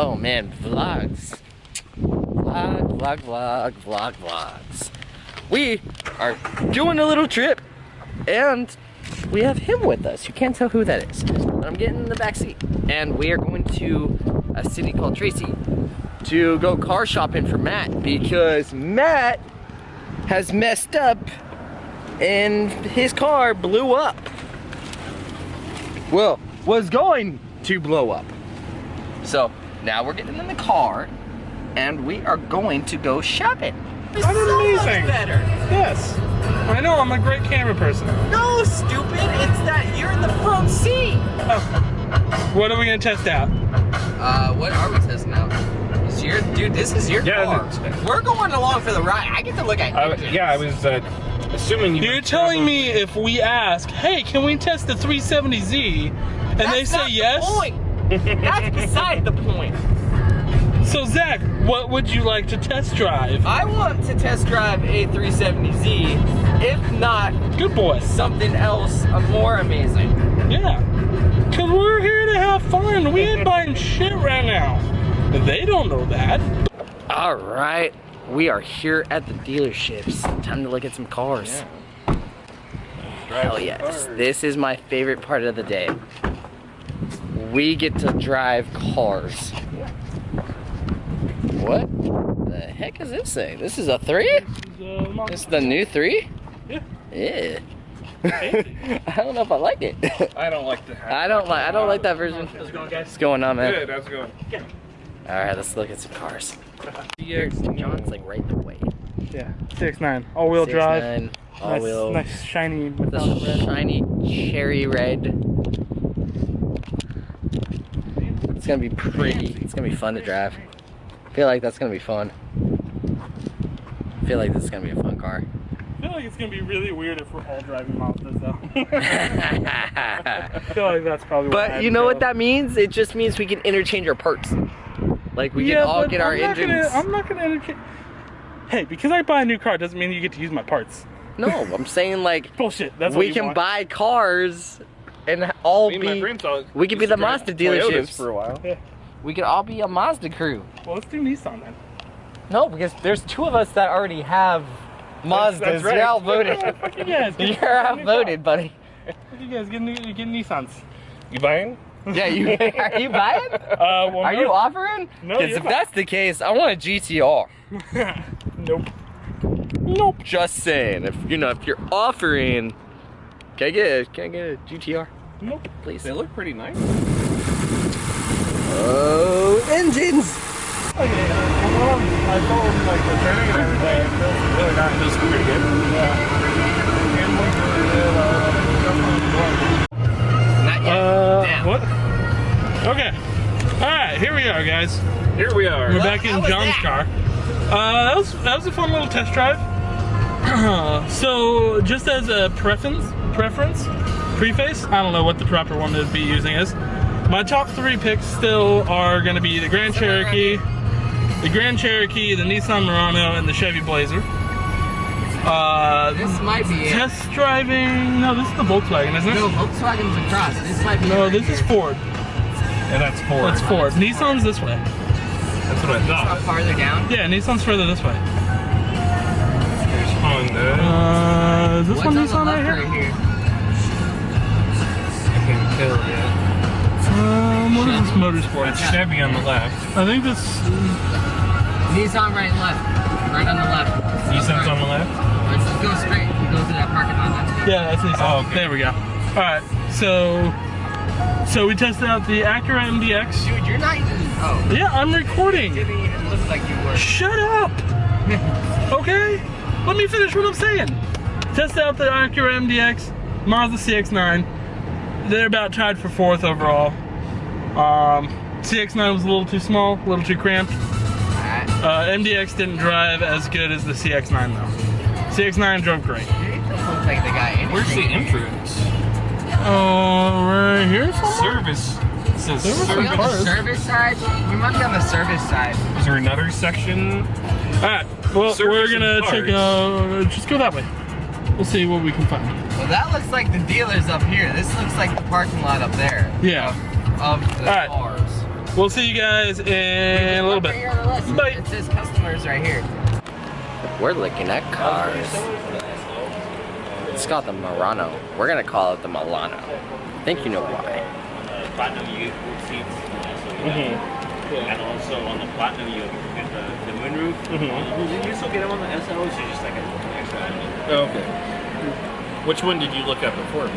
Oh man, vlogs. Vlogs. We are doing a little trip and we have him with us. You can't tell who that is. But I'm getting in the back seat. And we are going to a city called Tracy to go car shopping for Matt because Matt has messed up and his car blew up. Well, was going to blow up. So now we're getting in the car and we are going to go shopping. That's amazing. Better. Yes. I know, I'm a great camera person. No, stupid. It's that you're in the front seat. Oh. What are we gonna test out? What are we testing out? Dude, this is your car. We're going along for the ride. I get to look at engines. Yeah, I was assuming You're telling me if we ask, hey, can we test the 370Z? And they say yes? That's beside the point. So Zach, what would you like to test drive? I want to test drive a 370Z, if not Good boy. something else more amazing. Yeah. Cause we're here to have fun. We ain't buying shit right now. They don't know that. All right, we are here at the dealerships. Time to look at some cars. Yeah. Hell yes. This is my favorite part of the day. We get to drive cars. What the heck is this thing? This is a 3? This is the new 3? Yeah. Yeah. I don't know if I like it. I don't like the. I don't like that version. How's it going, guys? What's going on, man? Good. How's it going? All right, let's look at some cars. John's like right the way. Yeah. 6.9 all-wheel drive. 6.9 all-wheel. Nice shiny The metallic red. shiny cherry red. It's gonna be pretty. It's gonna be fun to drive. I feel like that's gonna be fun. I feel like this is gonna be a fun car. I feel like it's gonna be really weird if we're all driving Mazdas though. I feel like that's probably what But you know what that means? It just means we can interchange our parts. Like we can all get our engines. I'm not gonna interchange. Hey, because I buy a new car doesn't mean you get to use my parts. No, I'm saying like Bullshit. That's what we you can want. buy cars and all Me and my be. friends all We could be used to the drive Mazda Toyotas dealerships. for a while. Yeah. We could all be a Mazda crew. Well, let's do Nissan then. No, because there's 2 of us that already have Mazdas. That's right. You're outvoted. Fuck you guys. You're outvoted, buddy. Fuck you guys. Get Nissans. You buying? Yeah, you are you buying? Well, Are you offering? No, Because you're if not. that's the case, I want a GTR. Nope. Nope. Just saying, if you're offering, can I get a GTR, Nope. please? They look pretty nice. Oh, engines! Okay, well, I told him like the turning and everything. It feels really nice. Feels pretty good. Not yet. Damn. What? Okay. Alright, here we are, guys. Here we are. We're back in how was John's that? car. That was a fun little test drive. So, just as a preface, I don't know what the proper one to be using is. My top 3 picks still are going to be the Grand Cherokee, the Nissan Murano, and the Chevy Blazer. This might be it. Test driving, no, this is the Volkswagen, isn't it? No, Volkswagen's across. This might be. No, right this here. is Ford. And that's Ford. That's Ford. Nissan's this way. That's what I Not thought. farther down. Yeah, Nissan's further this way. There's Honda. Is this What's one on the Nissan left right here? I can't tell yet. What is this motorsport? That's Chevy on the left. I think this. Nissan right and left. Right on the left. Nissan's on the left. Let's just go straight. We go to that parking lot. Yeah, that's Nissan. Oh, okay. There we go. All right, so we tested out the Acura MDX. Dude, you're not even. Oh. Yeah, I'm recording. Didn't even look like you were. Shut up. Okay, let me finish what I'm saying. Tested out the Acura MDX, Mazda CX-9. They're about tied for 4th overall. CX-9 was a little too small, a little too cramped. MDX didn't drive as good as the CX-9 though. CX-9 drove great. It doesn't look like the guy in it. Where's the entrance? Right here somewhere? Service. It says There was Are we some on service. the service side? We might be on the service side. Is there another section? Alright, well, Service we're gonna and take a. Just go that way. We'll see what we can find. Well, that looks like the dealers up here. This looks like the parking lot up there. Yeah. Of the Alright. cars. We'll see you guys in a little bit. Bye. It says customers right here. We're looking at cars. It's called the Murano. We're gonna call it the Milano. I think you know why. Platinum you get seats, and also on the Platinum you get the moonroof. You also get them on the SL, which is just like an extra add-on. Okay. Which one did you look at before?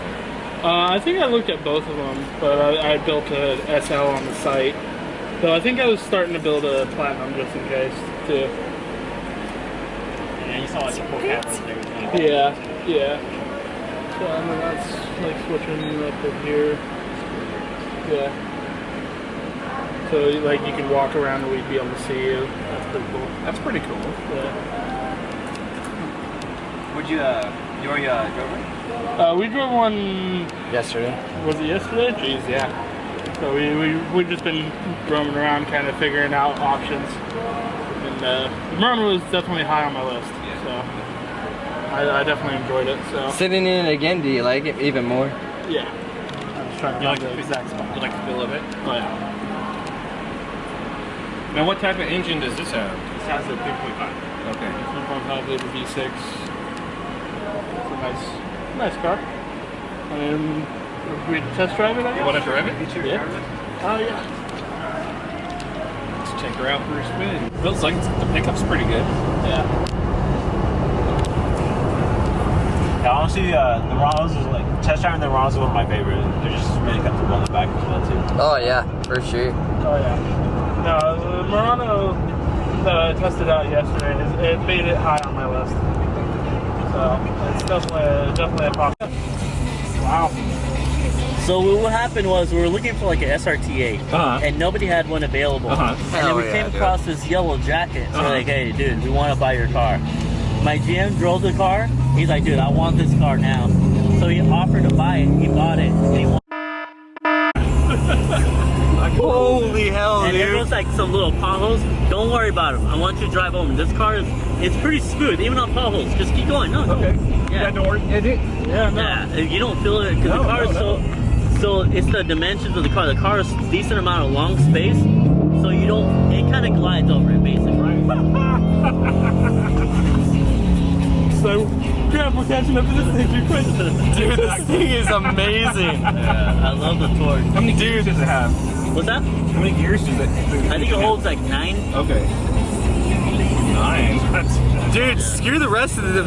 I think I looked at both of them, but I built a SL on the site. So I think I was starting to build a Platinum just in case, too. And you saw like the 4 cameras and everything. Yeah. So I mean, that's like switching up in here. Yeah. So like you can walk around and we'd be able to see you. That's pretty cool. That's pretty cool. Yeah. Would you already drove one? We drove one. Yesterday. Was it yesterday? Jeez, yeah. So we've just been roaming around, kind of figuring out options. And the Murano was definitely high on my list. So I definitely enjoyed it. So Sitting in it again, do you like it even more? yeah. I'm just trying to find the exact spot. You like the feel of it? Oh yeah. Now, what type of engine does this have? This has a 3.5. Okay. 1.5 liter V6. It's a nice car. And we test drive it, I guess? You want to drive it? Yeah. Oh yeah. Let's take her out for a spin. Feels like the pickup's pretty good. Yeah. Yeah, honestly, the Muranos is like test driving the Muranos is one of my favorite. They're just really comfortable on the back as well too. Oh yeah, for sure. Oh yeah. No, the Murano that I tested out yesterday, it made it high on my list. So it's definitely a pop. Wow. So what happened was we were looking for like an SRT8, and nobody had one available. And then we came across this yellow jacket. So we're like, hey, dude, we want to buy your car. My GM drove the car. He's like, dude, I want this car now. So he offered to buy it. He bought it. And he wanted Holy hell, and there was like some little potholes. Don't worry about them. I want you to drive home. This car it's pretty smooth, even on potholes. Just keep going. No, Okay. yeah, don't worry. Yeah, no. yeah. You don't feel it because the car is so it's the dimensions of the car. The car is decent amount of long space, so you don't. It kind of glides over it basically. So, crap, we're catching up to this thing too quick. Dude, this thing is amazing. Yeah, I love the torque. How many gears does it have? What's that? How many gears does it? I think it holds like 9. Okay. 9. That's Dude, screw the rest of the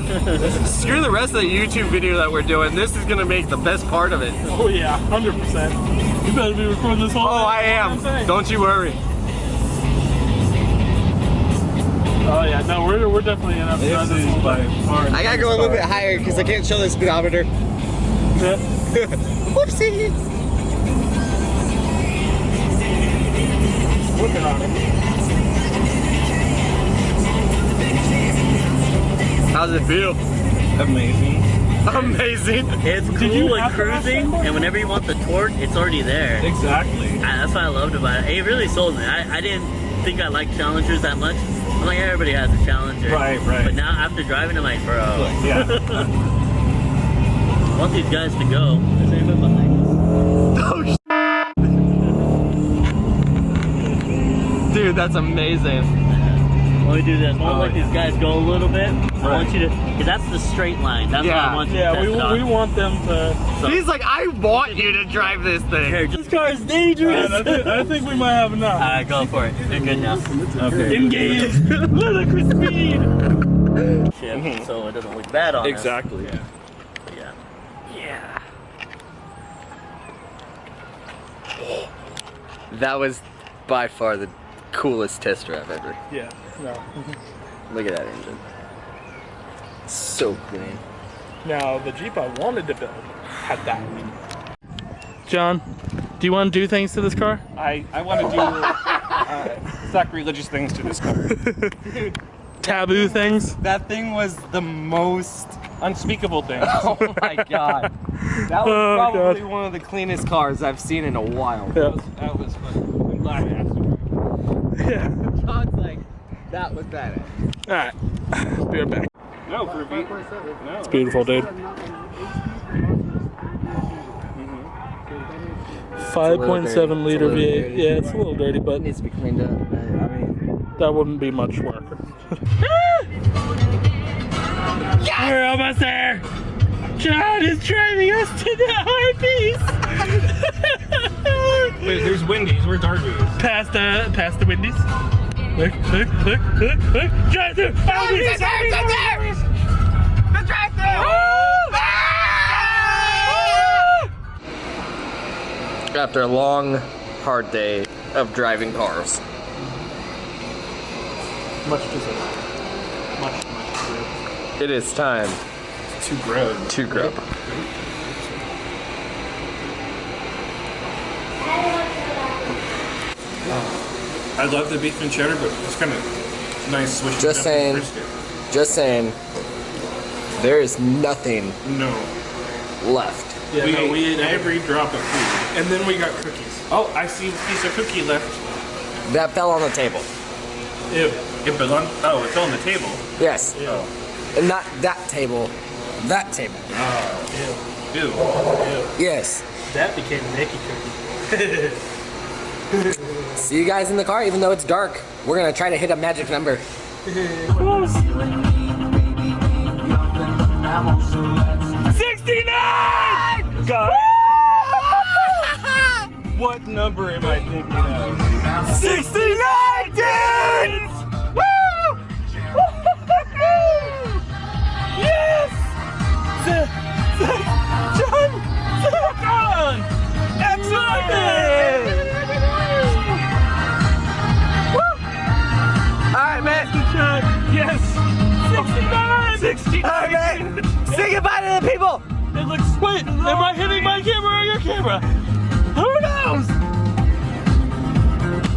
YouTube video that we're doing. This is gonna make the best part of it. Oh yeah, 100%. You better be recording this whole Oh, I am. Don't you worry. Oh yeah, no, we're definitely gonna have to drive this whole by far. I gotta go a little bit higher because I can't show the speedometer. Yeah. Whoopsie. Working on it. How's it feel? Amazing. Amazing. It's cool and cruising, and whenever you want the torque, it's already there. Exactly. And that's what I loved about it. It really sold me. I didn't think I liked Challengers that much. I'm like, everybody has a Challenger. Right. But now after driving, I'm like, bro. Yeah. I want these guys to go. Is anybody behind us? Dude, that's amazing. Let me do this. I want to let these guys go a little bit. I want you to, because that's the straight line. That's what I want you to Yeah, test it on. we want them to. He's like, I want you to drive this thing. Here, this car is dangerous. I think we might have enough. Alright, go for it. You're good now. Okay. Engage. Ludicrous speed. Shit, so it doesn't look bad on us. Exactly. Yeah. Yeah. Yeah. That was by far the coolest test drive ever. Yeah. No. Look at that engine. So clean. Now the Jeep I wanted to build had that. John, do you want to do things to this car? I want to do sacrilegious things to this car. Taboo things? That thing was the most. Unspeakable things. Oh my god. That was Oh, probably God. one of the cleanest cars I've seen in a while. Yeah. That was fun. I'm glad I asked you. Yeah. John's like, that was badass. Alright. Be right back. No, for a beat. No. Beautiful, dude. 5.7 liter little V8. dirty. Yeah, it's a little dirty, but It needs to be cleaned up. I mean, that wouldn't be much work. We're almost there. John is driving us to the Arby's. Wait, there's Wendy's. Where's Arby's? Past the Wendy's. Look. Drive through. Arby's. The drive-thru! after a long, hard day of driving cars. Much deserved. Much deserved. It is time To grub. to grub. I love the beef and cheddar, but it's kind of nice swishing. Just saying. Just saying, there is nothing No. left. Yeah, We ate every drop of food. And then we got cookies. Oh, I see a piece of cookie left. That fell on the table. Ew. It belonged. Oh, it's on the table. Yes. Oh. And not that table. That table. Ew. Ew. Yes. That became a Mickey cookie. See you guys in the car, even though it's dark. We're gonna try to hit a magic number. Close. 69! God. What number am I thinking of? 69, dude! Woo! Yes! John! Excellent! Alright, man. Yes! 69! 69! Alright, man. Say goodbye to the people. It looks. Wait, am I hitting my camera or your camera?